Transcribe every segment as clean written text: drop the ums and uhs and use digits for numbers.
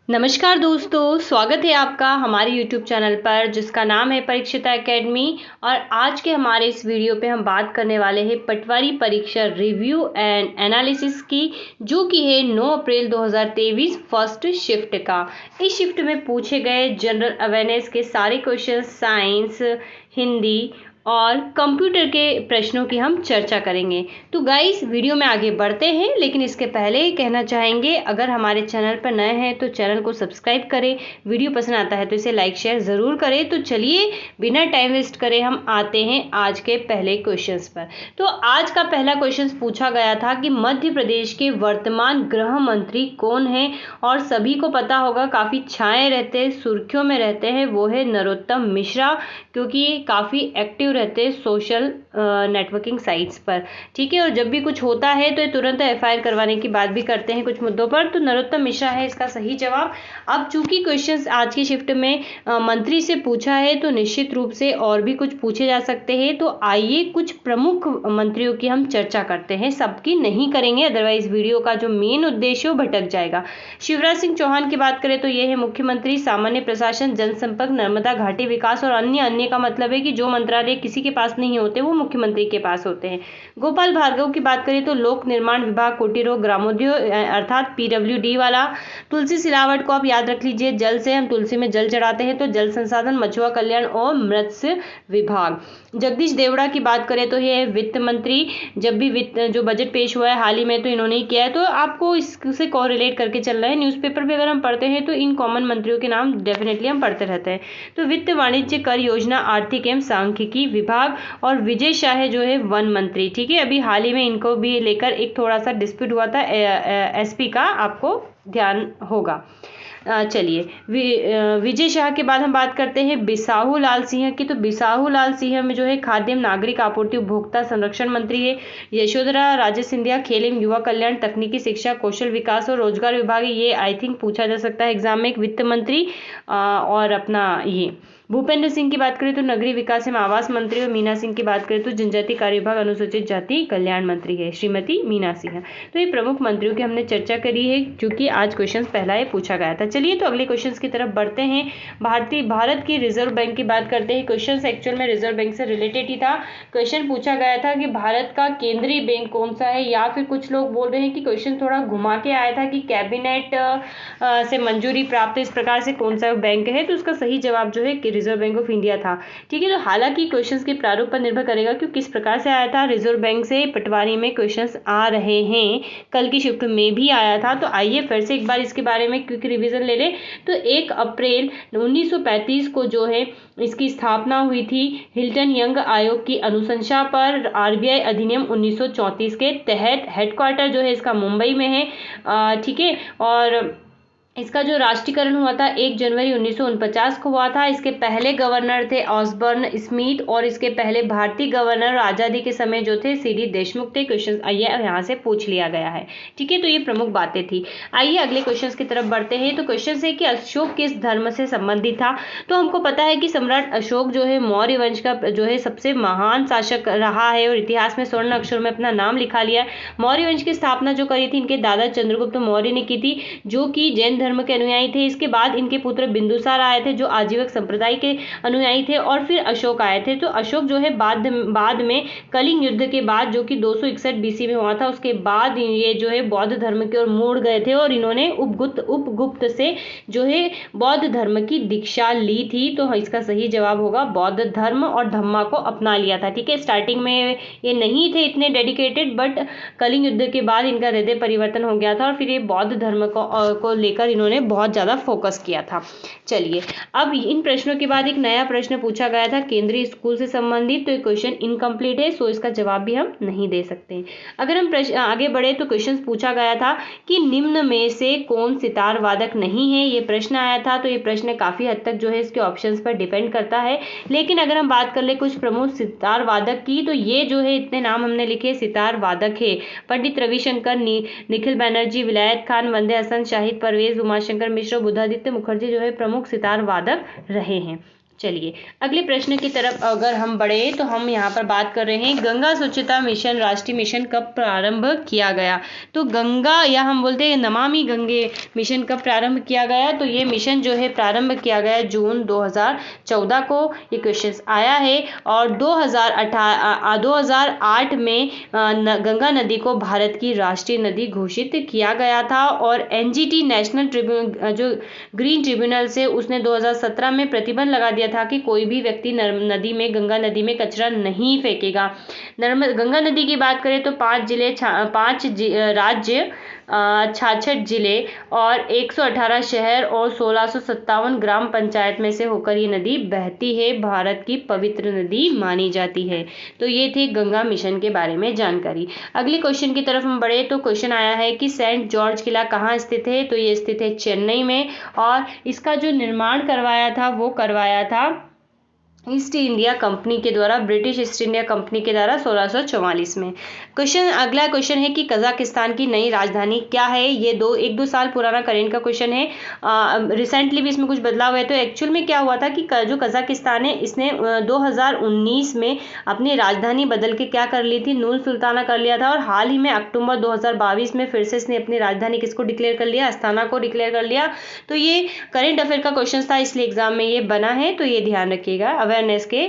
नमस्कार दोस्तों, स्वागत है आपका हमारे YouTube चैनल पर जिसका नाम है परीक्षिता एकेडमी। और आज के हमारे इस वीडियो पे हम बात करने वाले हैं पटवारी परीक्षा रिव्यू एंड एनालिसिस की, जो कि है 9 अप्रैल 2023 फर्स्ट शिफ्ट का। इस शिफ्ट में पूछे गए जनरल अवेयरनेस के सारे क्वेश्चन, साइंस, हिंदी और कंप्यूटर के प्रश्नों की हम चर्चा करेंगे। तो गाइस, वीडियो में आगे बढ़ते हैं, लेकिन इसके पहले ही कहना चाहेंगे, अगर हमारे चैनल पर नए हैं तो चैनल को सब्सक्राइब करें, वीडियो पसंद आता है तो इसे लाइक शेयर ज़रूर करें। तो चलिए बिना टाइम वेस्ट करे हम आते हैं आज के पहले क्वेश्चंस पर। तो आज का पहला क्वेश्चन पूछा गया था कि मध्य प्रदेश के वर्तमान गृह मंत्री कौन है, और सभी को पता होगा, काफ़ी छाए रहते हैं, सुर्खियों में रहते हैं, वो है नरोत्तम मिश्रा, क्योंकि ये काफ़ी एक्टिव रहते हैं सोशल नेटवर्किंग साइट्स पर। ठीक है, और जब भी कुछ होता है तो ये तुरंत एफआईआर करवाने की बात भी करते हैं कुछ मुद्दों पर। तो नरोत्तम मिश्रा है इसका सही जवाब। अब चूंकि क्वेश्चंस आज की शिफ्ट में मंत्री से पूछा है, तो निश्चित रूप से और भी कुछ पूछे जा सकते हैं। तो आइए कुछ प्रमुख मंत्रियों की हम चर्चा करते हैं, सबकी नहीं करेंगे, अदरवाइज वीडियो का जो मेन उद्देश्य है वो भटक जाएगा। शिवराज सिंह चौहान की बात करें तो ये है मुख्यमंत्री, सामान्य प्रशासन, जनसंपर्क, नर्मदा घाटी विकास और अन्य का मतलब है कि जो मंत्रालय किसी के पास नहीं होते वो मुख्यमंत्री के पास होते हैं। गोपाल भार्गव की बात करें तो लोक निर्माण विभाग, कुटीर ग्रामोद्योग अर्थात पीडब्ल्यूडी वाला। तुलसी सिलावट को आप याद रख लीजिए, जल से हम तुलसी में जल चढ़ाते हैं, तो जल संसाधन, मछुआ कल्याण और मत्स्य विभाग। जगदीश देवड़ा की बात करें तो ये वित्त मंत्री, जब भी वित्त जो बजट पेश हुआ है हाल ही में तो इन्होंने ही किया है, तो आपको इससे कोरिलेट करके चलना है। न्यूज़पेपर भी अगर हम पढ़ते हैं तो इन कॉमन मंत्रियों के नाम डेफिनेटली हम पढ़ते रहते हैं। तो वित्त, वाणिज्य, कर योजना, आर्थिक एवं सांख्यिकी विभाग, और विजय शाह जो है वन मंत्री। ठीक है, अभी हाल ही में इनको भी लेकर एक थोड़ा सा डिस्प्यूट हुआ था एसपी का, आपको ध्यान होगा। चलिए, विजय शाह के बाद हम बात करते हैं बिसाहू लाल सिंह की। तो बिसाहू लाल सिंह में जो है खाद्य एवं नागरिक आपूर्ति उपभोक्ता संरक्षण मंत्री है। यशोधरा राजे सिंधिया खेल एवं युवा कल्याण, तकनीकी शिक्षा, कौशल विकास और रोजगार विभाग, ये आई थिंक पूछा जा सकता है एग्जाम में, एक वित्त मंत्री। और अपना ये भूपेंद्र सिंह की बात करें तो नगरीय विकास एवं आवास मंत्री, और मीना सिंह की बात करें तो जनजाति कार्य विभाग, अनुसूचित जाति कल्याण मंत्री है श्रीमती मीना सिंह। तो ये प्रमुख मंत्रियों की हमने चर्चा करी है, क्योंकि आज क्वेश्चन पहला ये पूछा गया था। चलिए तो अगले क्वेश्चन की तरफ बढ़ते हैं। भारत की रिजर्व बैंक की बात करते हैं। क्वेश्चन एक्चुअल में रिजर्व बैंक से रिलेटेड ही था। क्वेश्चन पूछा गया था कि भारत का केंद्रीय बैंक कौन सा है, या फिर कुछ लोग बोल रहे हैं कि क्वेश्चन थोड़ा घुमा के आया था कि कैबिनेट से मंजूरी प्राप्त इस प्रकार से कौन सा बैंक है। तो उसका सही जवाब जो है कि रिजर्व बैंक ऑफ इंडिया था। ठीक है, तो हालांकि क्वेश्चंस के प्रारूप पर निर्भर करेगा कि किस प्रकार से आया था। रिजर्व बैंक से पटवारी में क्वेश्चंस आ रहे हैं, कल की शिफ्ट में भी आया था। तो आइए फिर से एक बार इसके बारे में क्विक रिवीजन ले लें। तो 1 अप्रैल 1935 को जो है इसकी स्थापना हुई थी हिल्टन यंग आयोग की अनुशंसा पर, आरबीआई अधिनियम 1934 के तहत। हेडक्वार्टर जो है इसका मुंबई में है। ठीक है, और इसका जो राष्ट्रीयकरण हुआ था 1 जनवरी 1949 को हुआ था। इसके पहले गवर्नर थे ऑसबर्न स्मिथ, और इसके पहले भारतीय गवर्नर आज़ादी के समय जो थे सीडी देशमुख थे। क्वेश्चन आइए यहाँ से पूछ लिया गया है। ठीक है, तो ये प्रमुख बातें थी। आइए अगले क्वेश्चन की तरफ बढ़ते हैं। तो क्वेश्चन है कि अशोक किस धर्म से संबंधित था। तो हमको पता है कि सम्राट अशोक जो है मौर्य वंश का जो है सबसे महान शासक रहा है, और इतिहास में स्वर्ण अक्षर में अपना नाम लिखा लिया है। मौर्य वंश की स्थापना जो करी थी इनके दादा चंद्रगुप्त मौर्य ने की थी, जो कि जैन धर्म के अनुयायी थे। इसके बाद इनके पुत्र बिंदुसार आए थे, जो आजीवक संप्रदाय के अनुयायी थे, और फिर अशोक आए थे। तो अशोक जो है बाद में कलिंग युद्ध के बाद, जो कि 261 बीसी में हुआ था, उसके बाद ये जो है बौद्ध धर्म की ओर मुड़ गए थे, और इन्होंने उपगुप्त से जो है बौद्ध धर्म की दीक्षा ली थी। तो इसका सही जवाब होगा बौद्ध धर्म, और धम्मा को अपना लिया था। ठीक है, स्टार्टिंग में ये नहीं थे इतने डेडिकेटेड, बट कलिंग युद्ध के बाद इनका हृदय परिवर्तन हो गया था, और फिर ये बौद्ध धर्म को लेकर इन्होंने बहुत ज़्यादा फोकस किया था। चलिए, अब इन प्रश्नों के बाद एक नया प्रश्न पूछा गया था केंद्रीय स्कूल से संबंधित। तो ये क्वेश्चन इनकम्प्लीट है, सो इसका जवाब भी हम नहीं दे सकते। अगर हम आगे बढ़े तो क्वेश्चन पूछा गया था कि निम्न में से कौन सितार वादक नहीं है, ये प्रश्न आया था। तो ये प्रश्न काफ़ी हद तक जो है इसके ऑप्शंस पर डिपेंड करता है, लेकिन अगर हम बात कर ले कुछ प्रमुख सितार वादक की, तो ये जो है इतने नाम हमने लिखे सितार वादक है: पंडित रविशंकर, निखिल बैनर्जी, विलायत खान, वंदे हसन, शाहिद परवेज, उमाशंकर मिश्र, बुद्धादित्य मुखर्जी जो है प्रमुख सितार वादक रहे हैं। चलिए अगले प्रश्न की तरफ अगर हम बढ़े तो हम यहाँ पर बात कर रहे हैं गंगा स्वच्छता मिशन, राष्ट्रीय मिशन कब प्रारंभ किया गया। तो गंगा या हम बोलते हैं नमामि गंगे मिशन कब प्रारंभ किया गया। तो ये मिशन जो है प्रारंभ किया गया जून 2014 को, ये क्वेश्चन आया है। और 2008 में गंगा नदी को भारत की राष्ट्रीय नदी घोषित किया गया था। और एनजीटी नेशनल ट्रिब्यूनल जो ग्रीन ट्रिब्यूनल से उसने 2017 में प्रतिबंध लगा दिया था कि कोई भी व्यक्ति गंगा नदी में कचरा नहीं फेंकेगा। गंगा नदी की बात करें तो 5 राज्य, 66 जिले और 118 शहर और 1657 ग्राम पंचायत में से होकर ये नदी बहती है, भारत की पवित्र नदी मानी जाती है। तो ये थी गंगा मिशन के बारे में जानकारी। अगले क्वेश्चन की तरफ हम बढ़े तो क्वेश्चन आया है कि सेंट जॉर्ज किला कहाँ स्थित है। तो ये स्थित है चेन्नई में, और इसका जो निर्माण करवाया था वो करवाया था ईस्ट इंडिया कंपनी के द्वारा, ब्रिटिश ईस्ट इंडिया कंपनी के द्वारा 1644 में। अगला क्वेश्चन है कि कजाकिस्तान की नई राजधानी क्या है। ये 1-2 साल पुराना करेंट का क्वेश्चन है, रिसेंटली भी इसमें कुछ बदलाव है। तो एक्चुअल में क्या हुआ था कि जो कजाकिस्तान है इसने 2019 में अपनी राजधानी बदल के क्या कर ली थी, नूर सुल्ताना कर लिया था। और हाल ही में अक्टूबर 2022 में फिर से इसने अपनी राजधानी किसको डिक्लेयर कर लिया, अस्थाना को डिक्लेयर कर लिया। तो ये करेंट अफेयर का क्वेश्चन था, इसलिए एग्जाम में ये बना है, तो ये ध्यान रखिएगा, अवेयरनेस के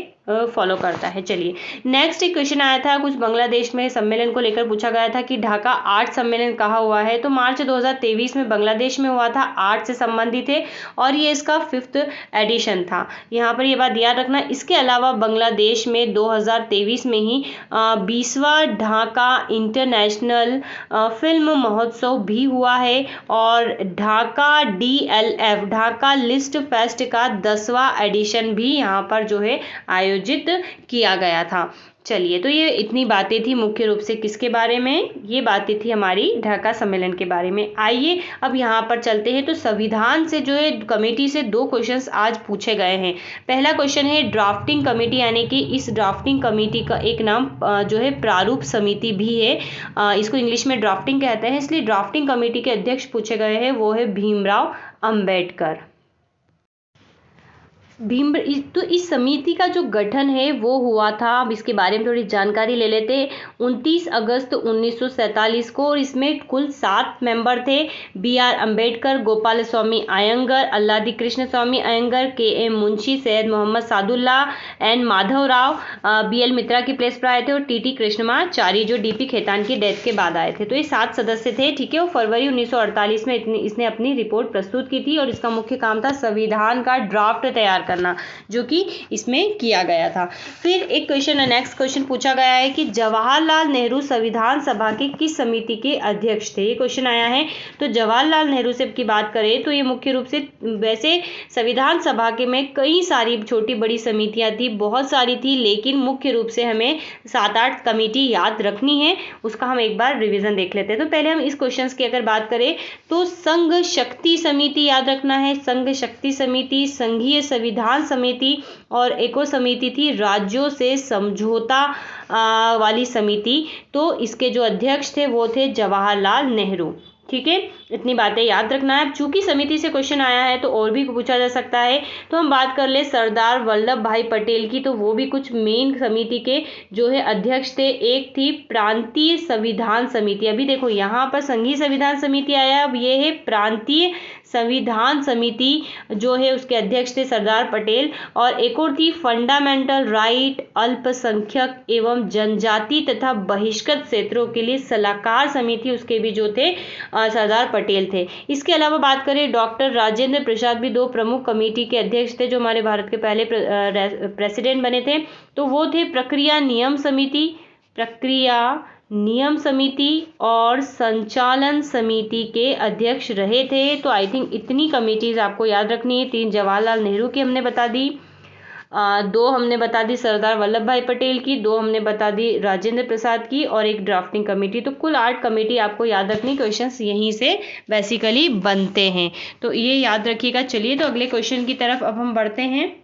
फॉलो करता है। चलिए नेक्स्ट एक क्वेश्चन आया था, कुछ बांग्लादेश में सम्मेलन को लेकर पूछा गया था कि ढाका आर्ट सम्मेलन कहाँ हुआ है। तो मार्च 2023 में बांग्लादेश में हुआ था, आर्ट से संबंधित है और ये इसका 5th एडिशन था। यहाँ पर ये बात याद रखना। इसके अलावा बांग्लादेश में 2023 में ही 20वां ढाका इंटरनेशनल फिल्म महोत्सव भी हुआ है, और Dhaka DLF Dhaka list fest का 10वां एडिशन भी यहाँ पर जो है आयोजित किया गया था। चलिए, तो ये इतनी बातें थी मुख्य रूप से किसके बारे में, ये बातें थी हमारी ढाका सम्मेलन के बारे में। आइए अब यहाँ पर चलते हैं। तो संविधान से जो है कमेटी से 2 क्वेश्चंस आज पूछे गए हैं। पहला क्वेश्चन है ड्राफ्टिंग कमेटी, यानी कि इस ड्राफ्टिंग कमेटी का एक नाम जो है प्रारूप समिति भी है, इसको इंग्लिश में ड्राफ्टिंग कहते हैं। इसलिए ड्राफ्टिंग कमेटी के अध्यक्ष पूछे गए हैं, वो है भीमराव अंबेडकर। तो इस समिति का जो गठन है वो हुआ था, अब इसके बारे में थोड़ी जानकारी ले लेते हैं। 29 अगस्त 1947 को, और इसमें कुल 7 मेंबर थे। BR अम्बेडकर, गोपाल स्वामी अयंगर, अल्लादी कृष्ण स्वामी Iyengar, KM Munshi, Syed Mohammad Sadulla, N Madhavrao, BL मित्रा की प्लेस पर आए थे, और TT कृष्णमाचारी जो DP खेतान की डेथ के बाद आए थे। तो ये 7 सदस्य थे, ठीक है। और फरवरी 1948 में इसने अपनी रिपोर्ट प्रस्तुत की थी, और इसका मुख्य काम था संविधान का ड्राफ्ट तैयार करना, जो कि इसमें किया गया था। फिर एक क्वेश्चन, नेक्स्ट क्वेश्चन पूछा गया है कि जवाहरलाल नेहरू संविधान सभा के किस समिति के अध्यक्ष थे। ये क्वेश्चन आया है। तो जवाहरलाल नेहरू से की बात करें तो ये मुख्य रूप से, वैसे संविधान सभा के में कई सारी छोटी बड़ी समितियां थी, बहुत सारी थी, लेकिन मुख्य रूप से हमें 7-8 कमेटी याद रखनी है, उसका हम एक बार रिवीजन देख लेते हैं। तो पहले हम इस क्वेश्चन की अगर बात करें तो संघ शक्ति समिति याद रखना है, संघ शक्ति समिति, संघीय संविधान समिति, और एक और समिति थी राज्यों से समझौता वाली समिति। तो इसके जो अध्यक्ष थे वो थे जवाहरलाल नेहरू, ठीक है। इतनी बातें याद रखना है। चूंकि समिति से क्वेश्चन आया है तो और भी पूछा जा सकता है। तो हम बात कर ले सरदार वल्लभ भाई पटेल की, तो वो भी कुछ मेन समिति के जो है अध्यक्ष थे। एक थी प्रांतीय संविधान समिति, अभी देखो यहाँ पर संघीय संविधान समिति आया, अब ये है प्रांतीय संविधान समिति, जो है उसके अध्यक्ष थे सरदार पटेल। और एक और थी फंडामेंटल राइट, अल्पसंख्यक एवं जनजाति तथा बहिष्कृत क्षेत्रों के लिए सलाहकार समिति, उसके भी जो थे सरदार पटेल थे। इसके अलावा बात करें डॉक्टर राजेंद्र प्रसाद भी 2 प्रमुख कमेटी के अध्यक्ष थे, जो हमारे भारत के पहले प्रेसिडेंट बने थे। तो वो थे प्रक्रिया नियम समिति और संचालन समिति के अध्यक्ष रहे थे। तो आई थिंक इतनी कमेटीज आपको याद रखनी है। 3 जवाहरलाल नेहरू की हमने बता दी, 2 हमने बता दी सरदार वल्लभ भाई पटेल की, 2 हमने बता दी राजेंद्र प्रसाद की, और एक ड्राफ्टिंग कमेटी। तो कुल 8 कमेटी आपको याद रखनी, क्वेश्चंस यहीं से बेसिकली बनते हैं, तो ये याद रखिएगा। चलिए, तो अगले क्वेश्चन की तरफ अब हम बढ़ते हैं।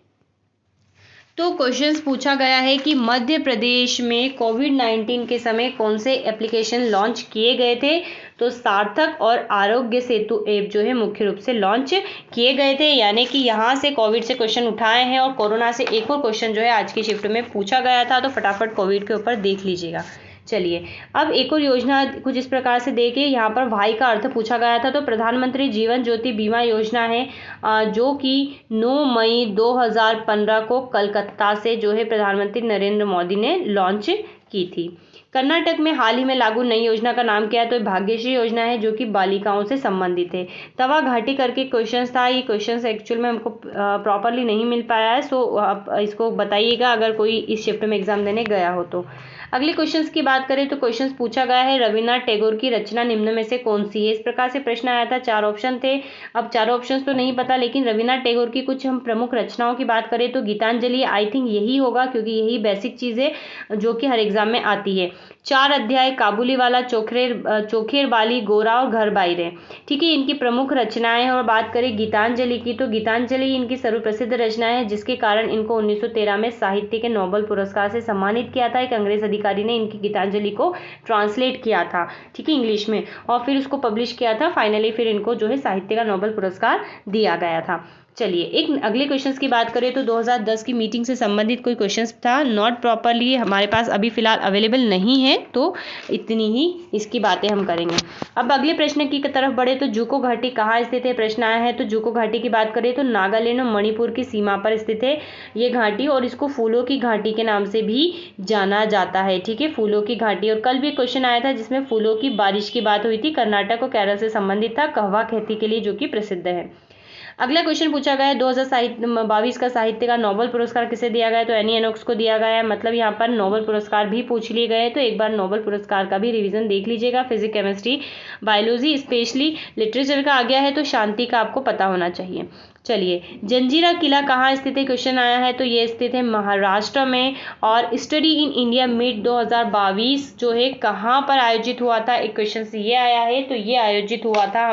तो क्वेश्चंस पूछा गया है कि मध्य प्रदेश में कोविड-19 के समय कौन से एप्लीकेशन लॉन्च किए गए थे। तो सार्थक और आरोग्य सेतु ऐप जो है मुख्य रूप से लॉन्च किए गए थे, यानी कि यहाँ से कोविड से क्वेश्चन उठाए हैं और कोरोना से एक और क्वेश्चन जो है आज की शिफ्ट में पूछा गया था। तो फटाफट कोविड के ऊपर देख लीजिएगा। चलिए, अब एक और योजना कुछ इस प्रकार से देखिए, यहाँ पर वाई का अर्थ पूछा गया था। तो प्रधानमंत्री जीवन ज्योति बीमा योजना है जो कि 9 मई 2015 को कलकत्ता से जो है प्रधानमंत्री नरेंद्र मोदी ने लॉन्च की थी। कर्नाटक में हाल ही में लागू नई योजना का नाम क्या है। तो भाग्यश्री योजना है जो कि बालिकाओं से संबंधित है। तवा घाटी करके क्वेश्चन था, ये क्वेश्चन एक्चुअल में हमको प्रॉपरली नहीं मिल पाया है, सो आप इसको बताइएगा अगर कोई इस शिफ्ट में एग्जाम देने गया हो तो। अगले क्वेश्चंस की बात करें तो क्वेश्चंस पूछा गया है रविन्द्रनाथ टैगोर की रचना निम्न में से कौन सी है। इस प्रकार से प्रश्न आया था, 4 ऑप्शन थे। अब 4 ऑप्शन तो नहीं पता, लेकिन रविन्द्रनाथ टैगोर की कुछ हम प्रमुख रचनाओं की बात करें तो गीतांजलि आई थिंक यही होगा, क्योंकि यही बेसिक चीज है जो कि हर एग्जाम में आती है। 4 अध्याय, काबुली वाला, चोखेर बाली, गोरा और घर बाइरे, ठीक है, इनकी प्रमुख रचनाएं हैं। और बात करें गीतांजलि की तो गीतांजलि इनकी सर्वप्रसिद्ध रचना है, जिसके कारण इनको 1913 में साहित्य के नोबेल पुरस्कार से सम्मानित किया था। एक अंग्रेज अधिकारी ने इनकी गीतांजलि को ट्रांसलेट किया था, ठीक है, इंग्लिश में, और फिर उसको पब्लिश किया था। फाइनली फिर इनको जो है साहित्य का नोबेल पुरस्कार दिया गया था। चलिए, एक अगले क्वेश्चंस की बात करें तो 2010 की मीटिंग से संबंधित कोई क्वेश्चंस था, नॉट प्रॉपरली हमारे पास अभी फिलहाल अवेलेबल नहीं है, तो इतनी ही इसकी बातें हम करेंगे। अब अगले प्रश्न की तरफ बढ़े तो जूको घाटी कहाँ स्थित है, प्रश्न आया है। तो जूको घाटी की बात करें तो नागालैंड और मणिपुर की सीमा पर स्थित है ये घाटी, और इसको फूलों की घाटी के नाम से भी जाना जाता है, ठीक है, फूलों की घाटी। और कल भी क्वेश्चन आया था जिसमें फूलों की बारिश की बात हुई थी, कर्नाटक और केरल से संबंधित था, कहवा खेती के लिए जो कि प्रसिद्ध है। अगला क्वेश्चन पूछा गया है 2022 का साहित्य का नोबेल पुरस्कार किसे दिया गया है। तो एनी एनोक्स को दिया गया है, मतलब यहाँ पर नोबेल पुरस्कार भी पूछ लिए गए, तो एक बार नोबेल पुरस्कार का भी रिवीजन देख लीजिएगा। Physics, chemistry, biology, specially literature का आ गया है, तो शांति का आपको पता होना चाहिए। चलिए, जंजीरा किला कहाँ स्थित है, क्वेश्चन आया है। तो ये स्थित है महाराष्ट्र में। और स्टडी इन इंडिया मीट 2022 जो है कहाँ पर आयोजित हुआ था, एक क्वेश्चन ये आया है। तो ये आयोजित हुआ था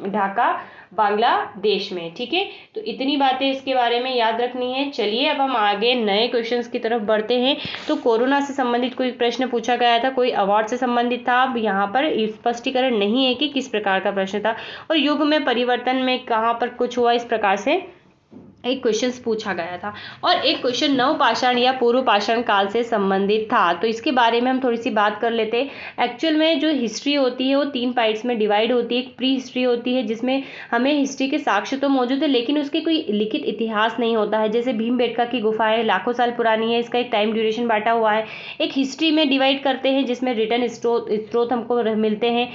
ढाका, बांग्लादेश में, ठीक है। तो इतनी बातें इसके बारे में याद रखनी है। चलिए, अब हम आगे नए क्वेश्चंस की तरफ बढ़ते हैं। तो कोरोना से संबंधित कोई प्रश्न पूछा गया था, कोई अवार्ड से संबंधित था। अब यहाँ पर स्पष्टीकरण नहीं है कि किस प्रकार का प्रश्न था। और युग में परिवर्तन में कहाँ पर कुछ हुआ, इस प्रकार से एक क्वेश्चन पूछा गया था। और एक क्वेश्चन नवपाषाण या पूर्व पाषाण काल से संबंधित था, तो इसके बारे में हम थोड़ी सी बात कर लेते हैं। एक्चुअल में जो हिस्ट्री होती है वो 3 पार्ट्स में डिवाइड होती है। एक प्री हिस्ट्री होती है जिसमें हमें हिस्ट्री के साक्ष्य तो मौजूद है, लेकिन उसके कोई लिखित इतिहास नहीं होता है। जैसे भीमबेटका की गुफाएं लाखों साल पुरानी है, इसका एक टाइम ड्यूरेशन बांटा हुआ है। एक हिस्ट्री में डिवाइड करते हैं जिसमें रिटन स्रोत हमको मिलते हैं,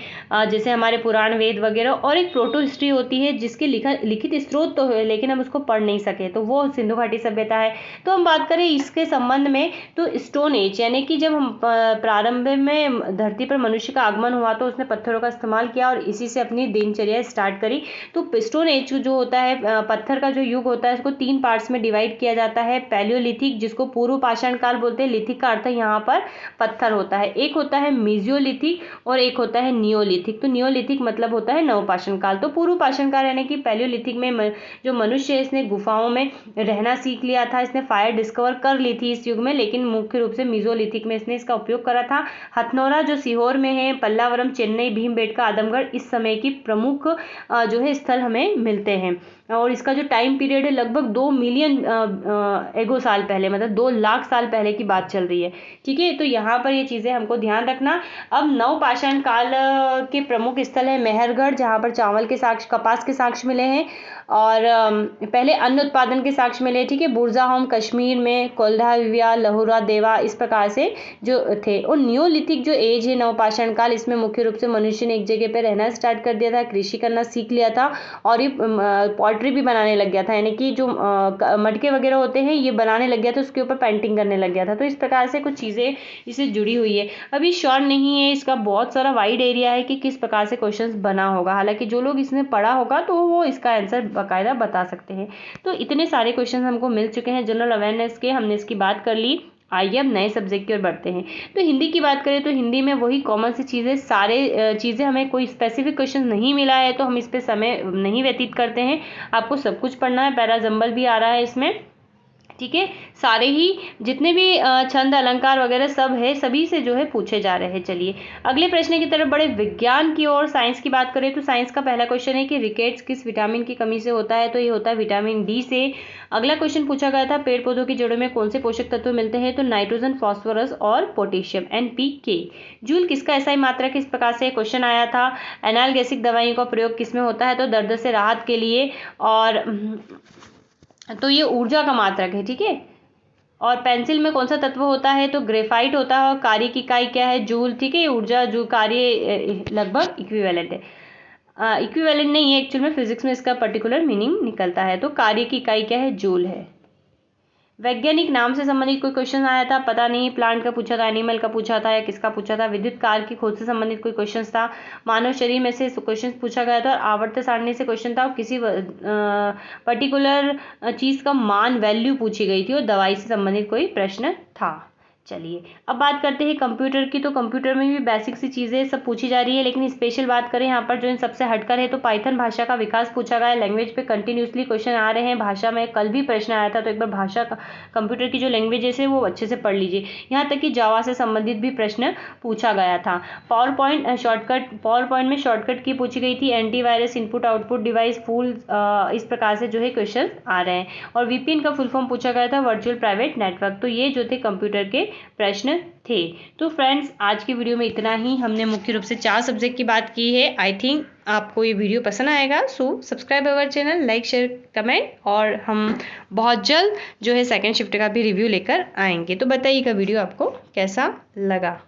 जैसे हमारे पुराण, वेद वगैरह। और एक प्रोटो हिस्ट्री होती है जिसके लिखित स्रोत तो है, लेकिन हम उसको पढ़ नहीं सके, तो वो सिंधु घाटी सभ्यता है। तो हम बात करें इसके संबंध में तो स्टोन एज, यानी कि जब हम प्रारंभ में धरती पर मनुष्य का आगमन हुआ तो उसने पत्थरों का इस्तेमाल किया और इसी से अपनी दिनचर्या स्टार्ट करी। तो स्टोन एज जो होता है, पत्थर का जो युग होता है, इसको 3 पार्ट्स में डिवाइड किया जाता है। पैलियोलिथिक, जिसको पूर्व पाषाण काल बोलते हैं, लिथिक का अर्थ यहाँ पर पत्थर होता है। एक होता है मेजियोलिथिक और एक होता है नियोलिथिक। तो नियोलिथिक मतलब होता है नवपाषाण काल। तो पूर्व पाषाण काल यानी कि पैलियोलिथिक में जो मनुष्य है इसने गुफाओं में रहना सीख लिया था, इसने फायर डिस्कवर कर ली थी इस युग में। लेकिन मुख्य रूप से मेसोलिथिक में इसने इसका उपयोग करा था। हथनोरा जो सीहोर में है, पल्लावरम, चेन्नई, भीमबेटका, आदमगढ़ इस समय की प्रमुख जो है स्थल हमें मिलते हैं। और इसका जो टाइम पीरियड है लगभग 2 मिलियन एगो साल पहले, मतलब 2 लाख साल पहले की बात चल रही है, ठीक है। तो यहाँ पर ये चीज़ें हमको ध्यान रखना। अब नवपाषाण काल के प्रमुख स्थल है मेहरगढ़, जहाँ पर चावल के साक्ष्य, कपास के साक्ष्य मिले हैं, और पहले अन्न उत्पादन के साक्ष्य मिले, ठीक है। बुरजाहोम कश्मीर में, कोल्हाविया, लहुरा देवा इस प्रकार से जो थे। और नियोलिथिक जो एज है, नवपाषाण काल, इसमें मुख्य रूप से मनुष्य ने एक जगह पर रहना स्टार्ट कर दिया था, कृषि करना सीख लिया था, और ये भी बनाने लग गया था, यानी कि जो मटके वगैरह होते हैं ये बनाने लग गया था, उसके ऊपर पेंटिंग करने लग गया था। तो इस प्रकार से कुछ चीज़ें इससे जुड़ी हुई है। अभी श्योर नहीं है, इसका बहुत सारा वाइड एरिया है कि किस प्रकार से क्वेश्चंस बना होगा। हालांकि जो लोग इसने पढ़ा होगा तो वो इसका आंसर बाकायदा बता सकते हैं। तो इतने सारे क्वेश्चन हमको मिल चुके हैं जनरल अवेयरनेस के, हमने इसकी बात कर ली। आइए अब नए सब्जेक्ट की ओर बढ़ते हैं। तो हिंदी की बात करें तो हिंदी में वही कॉमन सी चीज़ें, सारे चीज़ें, हमें कोई स्पेसिफिक क्वेश्चन नहीं मिला है तो हम इस पे समय नहीं व्यतीत करते हैं। आपको सब कुछ पढ़ना है, पैरा जंबल भी आ रहा है इसमें, ठीक है, सारे ही जितने भी छंद अलंकार वगैरह सब है, सभी से जो है पूछे जा रहे हैं। चलिए अगले प्रश्न की तरफ बढ़े। विज्ञान की और साइंस की बात करें तो साइंस का पहला क्वेश्चन है कि रिकेट्स किस विटामिन की कमी से होता है, तो ये होता है विटामिन डी से। अगला क्वेश्चन पूछा गया था पेड़ पौधों की जड़ों में कौन से पोषक तत्व मिलते हैं, तो नाइट्रोजन, फास्फोरस और पोटेशियम, NPK। जूल किसका एसआई मात्रक इस प्रकार से क्वेश्चन आया था। एनाल्गेसिक दवाइयों का प्रयोग किसमें होता है, तो दर्द से राहत के लिए, और तो ये ऊर्जा का मात्रक है। ठीक है, और पेंसिल में कौन सा तत्व होता है, तो ग्रेफाइट होता है, और कार्य की इकाई क्या है, जूल। ठीक है, ऊर्जा जो कार्य लगभग इक्विवेलेंट है, इक्विवेलेंट नहीं है एक्चुअल में, फिजिक्स में इसका पर्टिकुलर मीनिंग निकलता है। तो कार्य की इकाई क्या है, जूल है। वैज्ञानिक नाम से संबंधित कोई क्वेश्चन आया था, पता नहीं, प्लांट का पूछा था, एनिमल का पूछा था, या किसका पूछा था। विद्युत कार की खोज से संबंधित कोई क्वेश्चन था, मानव शरीर में से क्वेश्चन पूछा गया था, और आवर्त सारणी से क्वेश्चन था, और किसी पर्टिकुलर चीज का मान, वैल्यू पूछी गई थी, और दवाई से संबंधित कोई प्रश्न था। चलिए अब बात करते हैं कंप्यूटर की। तो कंप्यूटर में भी बेसिक सी चीज़ें सब पूछी जा रही है, लेकिन स्पेशल बात करें यहाँ पर जो इन सबसे हटकर है, तो पाइथन भाषा का विकास पूछा गया है। लैंग्वेज पे कंटिन्यूसली क्वेश्चन आ रहे हैं। भाषा में कल भी प्रश्न आया था, तो एक बार भाषा का कंप्यूटर की जो लैंग्वेजेस है वो अच्छे से पढ़ लीजिए। यहाँ तक कि जावा से संबंधित भी प्रश्न पूछा गया था। पावर पॉइंट में शॉर्टकट की पूछी गई थी। Antivirus, input output device, full, इस प्रकार से जो है क्वेश्चन आ रहे हैं। और VPN का फुल फॉर्म पूछा गया था, वर्चुअल प्राइवेट नेटवर्क। तो ये जो थे कंप्यूटर के प्रश्न थे। तो फ्रेंड्स आज की वीडियो में इतना ही। हमने मुख्य रूप से 4 सब्जेक्ट की बात की है। आई थिंक आपको ये वीडियो पसंद आएगा। So subscribe our channel, like, share, comment, और हम बहुत जल्द जो है सेकंड शिफ्ट का भी रिव्यू लेकर आएंगे। तो बताइएगा वीडियो आपको कैसा लगा।